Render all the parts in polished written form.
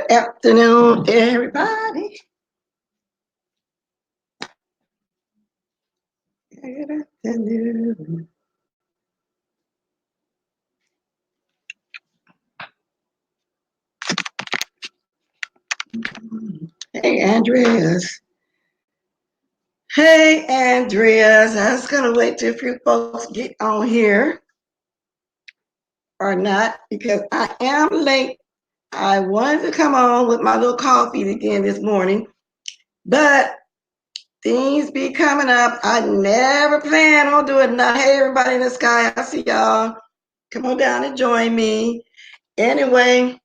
Good afternoon, everybody. Good afternoon. Hey, Andreas. Hey, Andreas. I was going to wait till a few folks get on here or not because I am late. I wanted to come on with my little coffee again this morning, but things be coming up. I never plan on doing that. Hey, everybody in the sky. I see y'all. Come on down and join me. Anyway,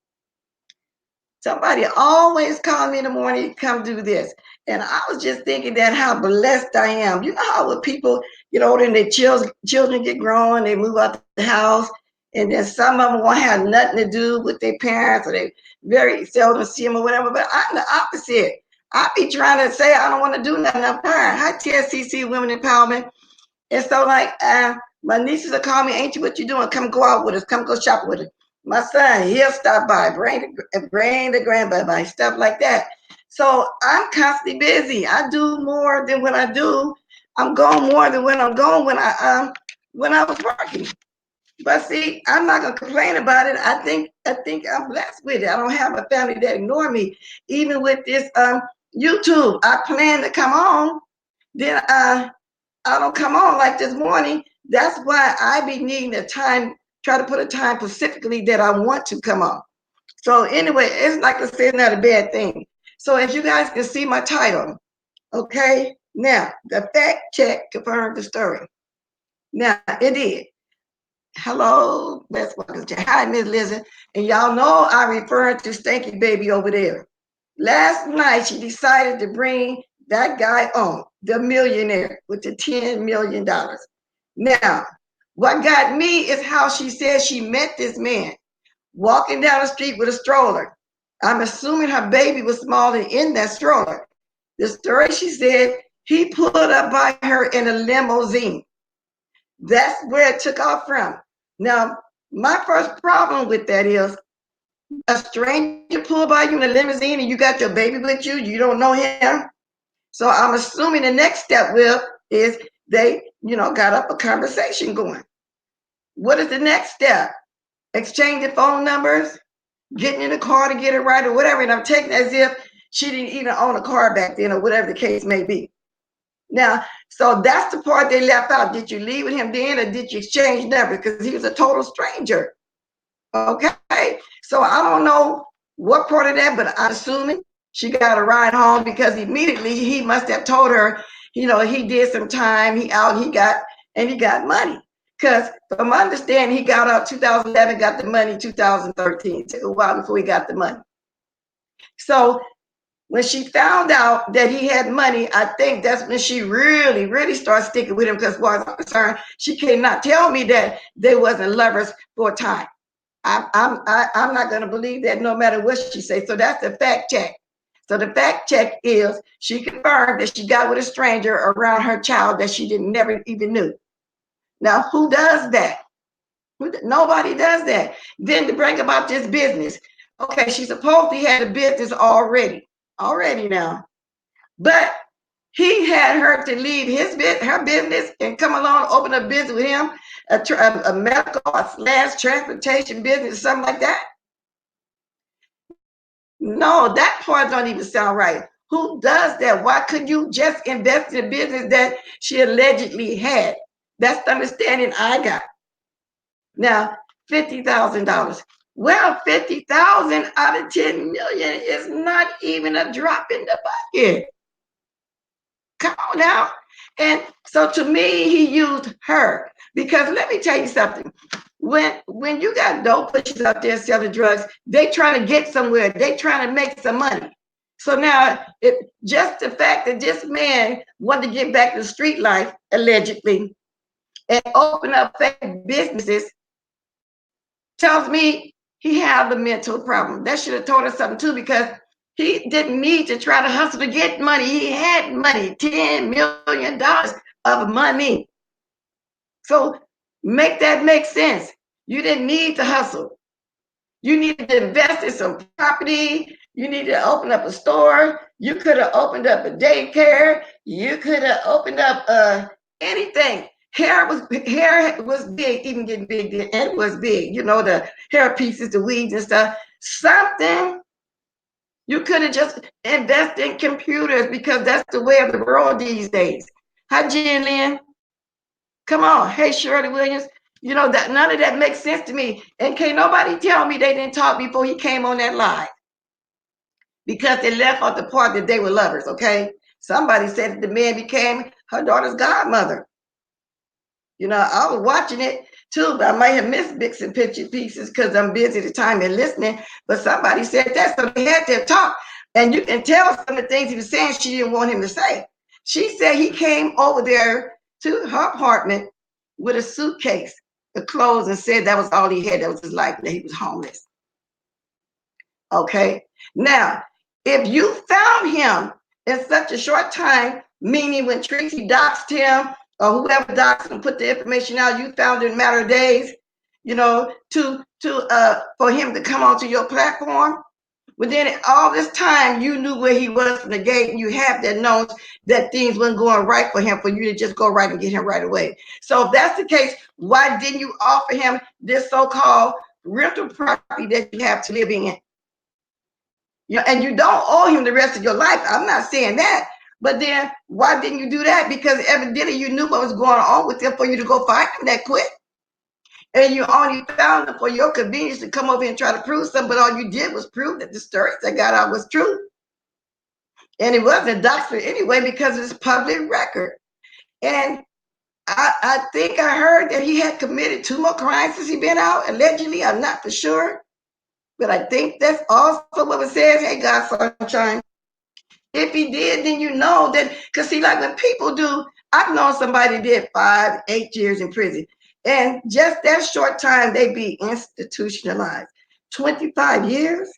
somebody always call me in the morning to come do this. And I was just thinking that how blessed I am. You know how when people get older and their children get grown, they move out the house, and then some of them won't have nothing to do with their parents, or they very seldom see them or whatever. But I'm the opposite. I be trying to say I don't want to do nothing. I'm tired. Hi, TSCC Women Empowerment. And so, like, my nieces will call me, "Ain't you what you doing? Come go out with us. Come go shop with us." My son, he'll stop by, bring the grandbaby by, stuff like that. So I'm constantly busy. I do more than when I do. I'm gone more than when I'm gone when I was working. But see, I'm not gonna complain about it. I think I'm blessed with it. I don't have a family that ignore me. Even with this YouTube, I plan to come on. Then I don't come on like this morning. That's why I be needing a time, try to put a time specifically that I want to come on. So anyway, it's like I said, not a bad thing. So as you guys can see my title, okay? Now, the fact check confirmed the story. Now, it did. Hello, West Walker. Hi, Miss Lizzie. And y'all know I referred to Stanky Baby over there. Last night, she decided to bring that guy on, the millionaire with the $10 million. Now, what got me is how she said she met this man walking down the street with a stroller. I'm assuming her baby was smaller in that stroller. The story she said, he pulled up by her in a limousine. That's where it took off from. Now, my first problem with that is a stranger pull by you in a limousine and you got your baby with you, you don't know him. So I'm assuming the next step is they, got up a conversation going. What is the next step? Exchanging phone numbers, getting in the car to get it right or whatever. And I'm taking it as if she didn't even own a car back then or whatever the case may be. Now, so that's the part they left out. Did you leave with him then or did you exchange numbers? Because he was a total stranger. Okay. So I don't know what part of that, but I'm assuming she got a ride home because immediately he must have told her, he did some time, he got money. Because from my understanding, he got out 2011, got the money 2013. It took a while before he got the money. So when she found out that he had money, I think that's when she really, really started sticking with him. Because, as far as I'm concerned, she cannot tell me that they wasn't lovers for a time. I'm not going to believe that no matter what she says. So that's the fact check. So the fact check is she confirmed that she got with a stranger around her child that she didn't never even knew. Now, who does that? Nobody does that. Then to bring about this business. Okay, she supposedly had a business already now. But he had her to leave her business and come along, open a business with him, a medical / transportation business, something like that. No, that part don't even sound right. Who does that? Why couldn't you just invest in a business that she allegedly had? That's the understanding I got. Now, $50,000. Well, 50,000 out of 10 million is not even a drop in the bucket. Come on now. And so to me, he used her because let me tell you something. When you got dope pushers out there selling drugs, they trying to get somewhere. They trying to make some money. So now, just the fact that this man wanted to get back to street life, allegedly, and open up fake businesses, tells me he had a mental problem. That should have told us something too, because he didn't need to try to hustle to get money. He had money, $10 million of money. So make that make sense. You didn't need to hustle. You needed to invest in some property. You needed to open up a store. You could have opened up a daycare. You could have opened up anything. Hair was big, even getting big. It was big. You know, the hair pieces, the weeds and stuff. Something you could have just invested in computers because that's the way of the world these days. Hi, Jen Lynn. Come on. Hey, Shirley Williams. You know, that none of that makes sense to me. And can't nobody tell me they didn't talk before he came on that live because they left out the part that they were lovers, okay? Somebody said that the man became her daughter's godmother. You know, I was watching it too, but I might have missed bits and pieces because I'm busy at the time and listening. But somebody said that, so they had to talk. And you can tell some of the things he was saying she didn't want him to say. She said he came over there to her apartment with a suitcase of clothes and said that was all he had. That was his life, that he was homeless. Okay. Now, if you found him in such a short time, meaning when Tracy doxed him or whoever doxed him put the information out, you found it in a matter of days, you know, to for him to come onto your platform. But then all this time you knew where he was from the gate, and you have that known that things weren't going right for him for you to just go right and get him right away. So if that's the case, why didn't you offer him this so-called rental property that you have to live in? You know, and you don't owe him the rest of your life. I'm not saying that. But then why didn't you do that? Because evidently you knew what was going on with him for you to go find him that quick. And you only found him for your convenience to come over and try to prove something, but all you did was prove that the stories that got out was true. And it wasn't doxed anyway because it's public record. And I think I heard that he had committed 2 more crimes since he been out, allegedly. I'm not for sure. But I think that's also what it says. Hey, God, sunshine. If he did, then you know that, because see, like when people do, I've known somebody did 5, 8 years in prison, and just that short time they be institutionalized. 25 years.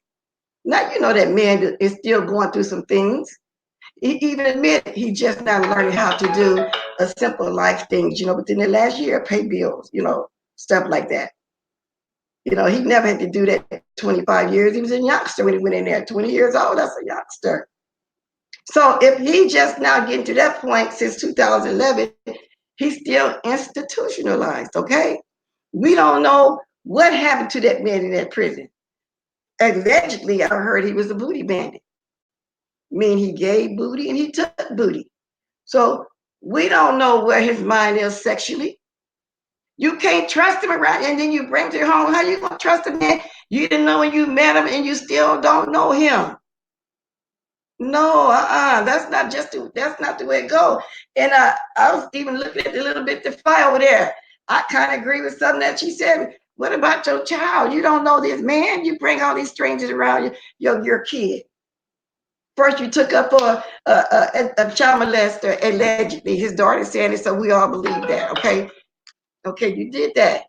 Now you know that man is still going through some things. He even admitted he just now learning how to do a simple life things, you know, within the last year, pay bills, you know, stuff like that. You know, he never had to do that 25 years. He was a youngster when he went in there, 20 years old. That's a youngster. So if he just now getting to that point since 2011, he's still institutionalized, okay? We don't know what happened to that man in that prison. Allegedly, I heard he was a booty bandit. I mean, he gave booty and he took booty. So we don't know where his mind is sexually. You can't trust him around, and then you bring him to your home. How you gonna trust a man you didn't know when you met him and you still don't know him? No, that's not the way it go. And I was even looking at a little bit the file over there. I kind of agree with something that she said. What about your child? You don't know this man. You bring all these strangers around your kid. First, you took up for a child molester, allegedly. His daughter saying it, so we all believe that. Okay, you did that.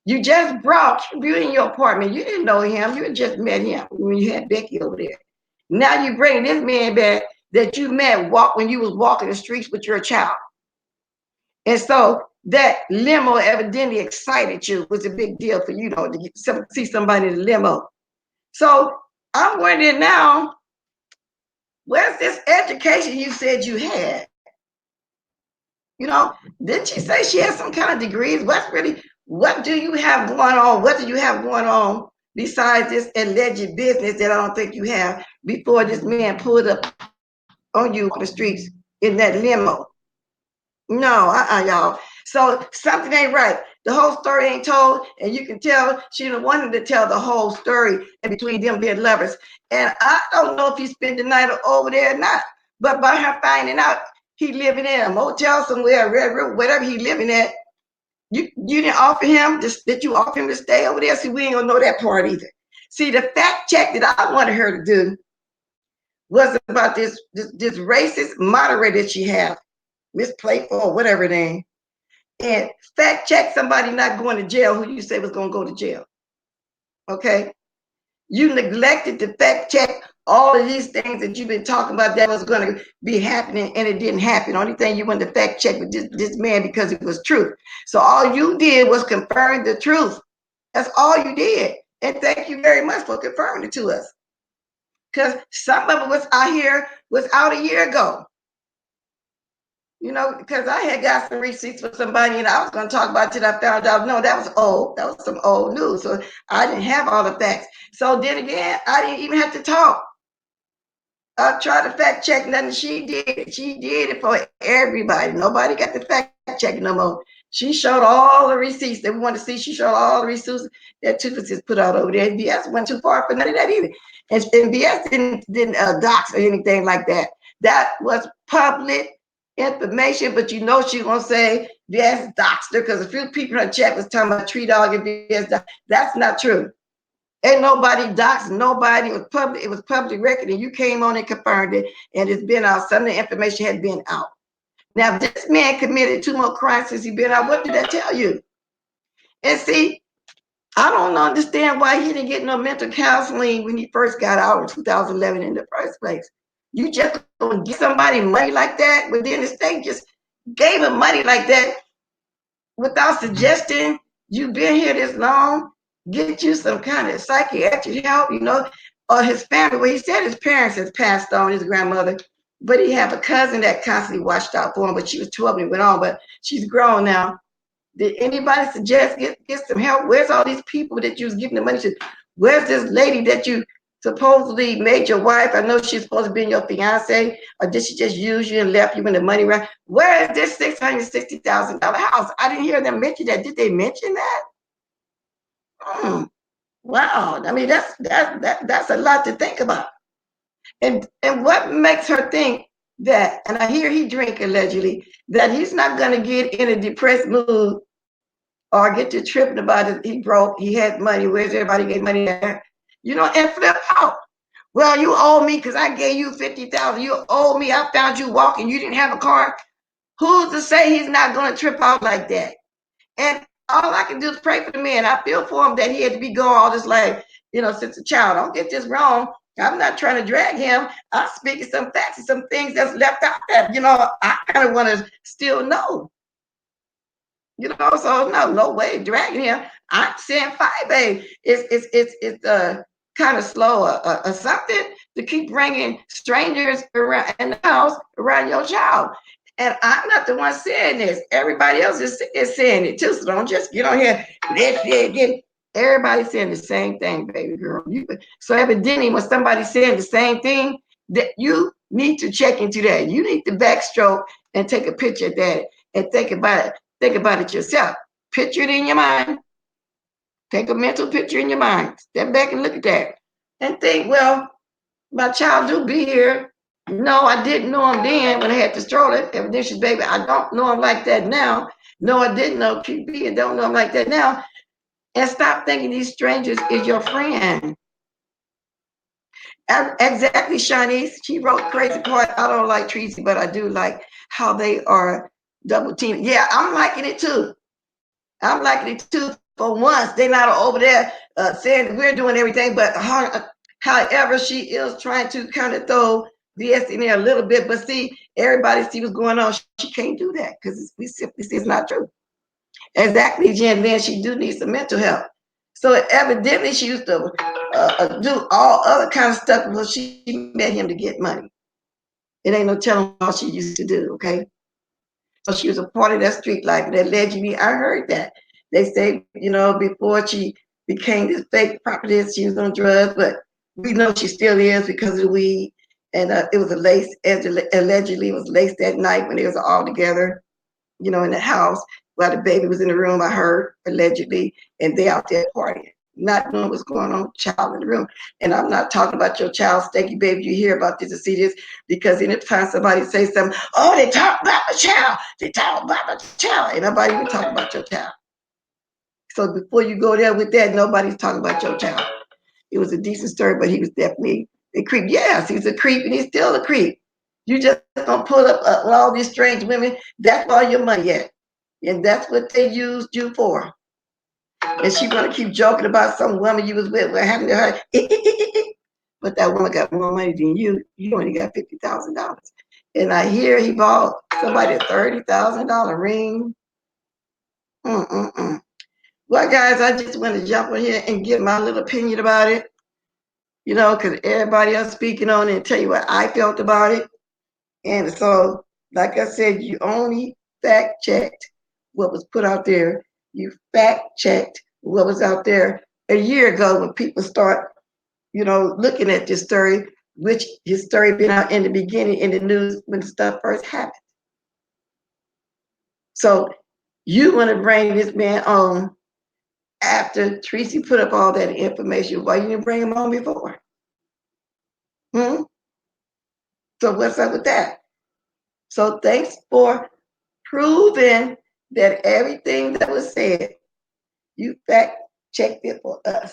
You just brought you in your apartment. You didn't know him. You had just met him when you had Becky over there. Now you bring this man back that you met when you was walking the streets with your child. And so that limo evidently excited you, was a big deal for you, know, to see somebody in the limo. So I'm wondering now, where's this education you said you had? You know, didn't she say she has some kind of degrees? What do you have going on? What do you have going on besides this alleged business that I don't think you have before this man pulled up on you on the streets in that limo? No, y'all. So something ain't right. The whole story ain't told, and you can tell she didn't want to tell the whole story in between them being lovers. And I don't know if he spent the night over there or not, but by her finding out he living in a motel somewhere, Red River, whatever he living at, you didn't offer him, did you offer him to stay over there? See, we ain't gonna know that part either. See, the fact check that I wanted her to do was about this racist moderator that she have, Miss Playful or whatever it is, and fact check somebody not going to jail who you say was going to go to jail. Okay, you neglected to fact check all of these things that you've been talking about that was going to be happening, and it didn't happen. Only thing you wanted to fact check with this man because it was truth. So all you did was confirm the truth. That's all you did. And thank you very much for confirming it to us. Because some of it was out here, was out a year ago. You know, because I had got some receipts for somebody and I was going to talk about it. I found out, no, that was old. That was some old news. So I didn't have all the facts. So then again, I didn't even have to talk. I tried to fact check nothing. She did. She did it for everybody. Nobody got the fact check no more. She showed all the receipts that we want to see. She showed all the receipts that Toothpaste has put out over there. BS went too far for none of that either. And BS didn't dox or anything like that. That was public information, but you know she's gonna say BS doxed her because a few people in her chat was talking about Tree Dog and BS. That's not true. Ain't nobody doxed nobody. It was public record, and you came on and confirmed it, and it's been out. Some of the information had been out. Now, if this man committed 2 more crimes since he been out, what did that tell you? And see, I don't understand why he didn't get no mental counseling when he first got out in 2011 in the first place. You just gonna give somebody money like that, but then the state just gave him money like that without suggesting you've been here this long, get you some kind of psychiatric help, you know, or his family. Well, he said his parents has passed on, his grandmother, but he have a cousin that constantly watched out for him, but she was 12 when he went on, but she's grown now. Did anybody suggest get some help? Where's all these people that you was giving the money to? Where's this lady that you supposedly made your wife? I know she's supposed to be your fiance, or did she just use you and left you in the money round? Where is this $660,000 house? I didn't hear them mention that. Did they mention that? Wow. I mean, that's a lot to think about. And what makes her think that? And I hear he drink allegedly that he's not going to get in a depressed mood or get to tripping about it. He broke. He had money. Where's everybody get money there? You know, and flip out. Well, you owe me because I gave you 50,000. You owe me. I found you walking. You didn't have a car. Who's to say he's not going to trip out like that? And all I can do is pray for the man. I feel for him that he had to be gone all this life, you know, since a child. Don't get this wrong. I'm not trying to drag him. I'm speaking some facts and some things that's left out there. You know, I kind of want to still know. You know, so no way dragging him. I'm saying 5A it's kind of slow or something to keep bringing strangers around in the house around your child. And I'm not the one saying this. Everybody else is saying it too. So don't just get on here. Let's again. Everybody's saying the same thing, baby girl. So evidently, when somebody's saying the same thing, that you need to check into that. You need to backstroke and take a picture of that and think about it. Think about it yourself. Picture it in your mind. Take a mental picture in your mind. Step back and look at that. And think, well, my child do be here. No, I didn't know him then when I had the stroller. Evidential baby, I don't know him like that now. No, I didn't know QB and don't know him like that now. And stop thinking these strangers is your friend. Exactly, Shanice. She wrote crazy part. I don't like Tracy, but I do like how they are double teaming. Yeah, I'm liking it too. I'm liking it too. For once, they're not over there saying we're doing everything, but however, she is trying to kind of throw BS in there a little bit. But see, everybody see what's going on. She can't do that because we simply see it's not true. Exactly, Jen. Then she do need some mental help. So evidently, she used to do all other kind of stuff before she met him to get money. It ain't no telling what she used to do. Okay. So she was a part of that street life. That allegedly, I heard that. They say, you know, before she became this fake prophetess, she was on drugs, but we know she still is because of the weed. And it was a lace, allegedly, it was laced that night when they was all together, you know, in the house while the baby was in the room, I heard, allegedly, and they out there partying, not knowing what's going on, child in the room. And I'm not talking about your child, Steaky Baby. You hear about this and see this because anytime somebody say something, oh, they talk about the child. They talk about the child. Ain't nobody even talking about your child. So before you go there with that, nobody's talking about your child. It was a decent story, but he was definitely a creep. Yes, he's a creep, and he's still a creep. You just don't pull up all these strange women. That's all your money at, and that's what they used you for. And she gonna keep joking about some woman you was with, what happened to her. But that woman got more money than you. You only got $50,000. And I hear he bought somebody a $30,000 ring. Mm-mm-mm. Well, guys, I just want to jump in here and give my little opinion about it, because everybody else speaking on it and tell you what I felt about it. And so, like I said, you only fact checked what was put out there. You fact checked what was out there a year ago when people start, looking at this story, which his story been out in the beginning in the news when stuff first happened. So you want to bring this man on after Tracy put up all that information. Why you didn't bring him on before? So what's up with that? So thanks for proving that everything that was said, you fact checked it for us.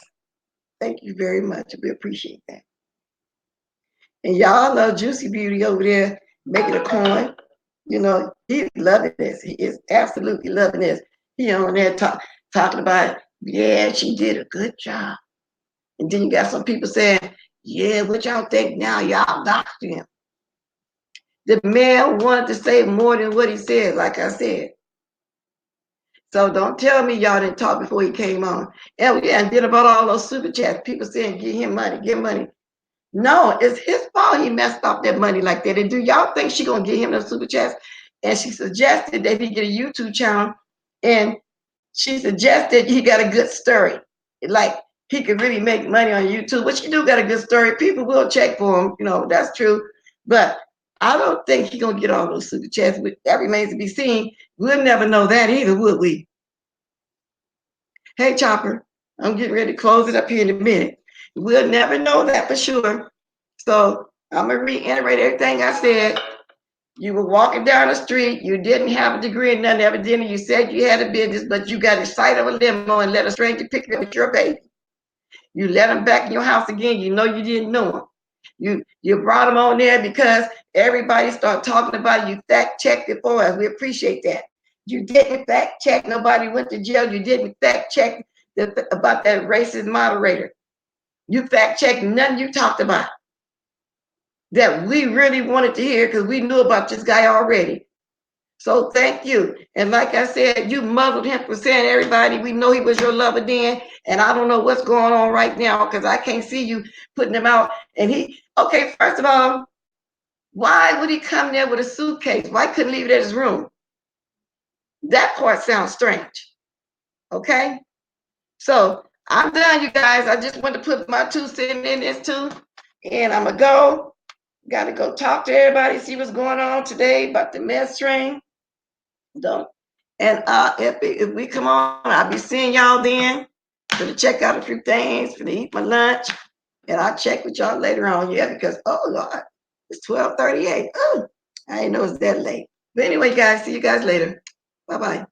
Thank you very much. We appreciate that. And y'all know Juicy Beauty over there making a coin. He's loving this. He is absolutely loving this. He on there talking about, yeah, she did a good job. And then you got some people saying, yeah, what y'all think now? Y'all doxed him. The man wanted to say more than what he said, like I said. So don't tell me y'all didn't talk before he came on. And yeah, and then about all those super chats, people saying, give him money, give money. No, it's his fault he messed up that money like that. And do y'all think she gonna give him those super chats? And she suggested that he get a YouTube channel, and she suggested he got a good story. Like he could really make money on YouTube, which he do got a good story. People will check for him, that's true. But I don't think he gonna get all those super chats. That remains to be seen. We'll never know that either, would we? Hey, Chopper, I'm getting ready to close it up here in a minute. We'll never know that for sure. So I'm gonna reiterate everything I said. You were walking down the street, you didn't have a degree in nothing, evidently you said you had a business, but you got excited of a limo and let a stranger pick you up with your baby. You let him back in your house again, you know you didn't know him. You brought him on there because everybody started talking about it. You fact checked it for us. We appreciate that. You didn't fact check, nobody went to jail. You didn't fact check about that racist moderator. You fact checked nothing you talked about that we really wanted to hear because we knew about this guy already. So thank you. And like I said, you muzzled him for saying everybody, we know he was your lover then. And I don't know what's going on right now because I can't see you putting him out. And okay, first of all, why would he come there with a suitcase? Why couldn't leave it at his room? That part sounds strange. Okay? So I'm done, you guys. I just want to put my 2 cents in this too. And I'm going to go. Got to go talk to everybody, see what's going on today about the med train. Don't. And if we come on, I'll be seeing y'all then for to check out a few things, for to eat my lunch. And I'll check with y'all later on, yeah, because, oh, Lord, it's 12:38. Oh, I didn't know it's that late. But anyway, guys, see you guys later. Bye-bye.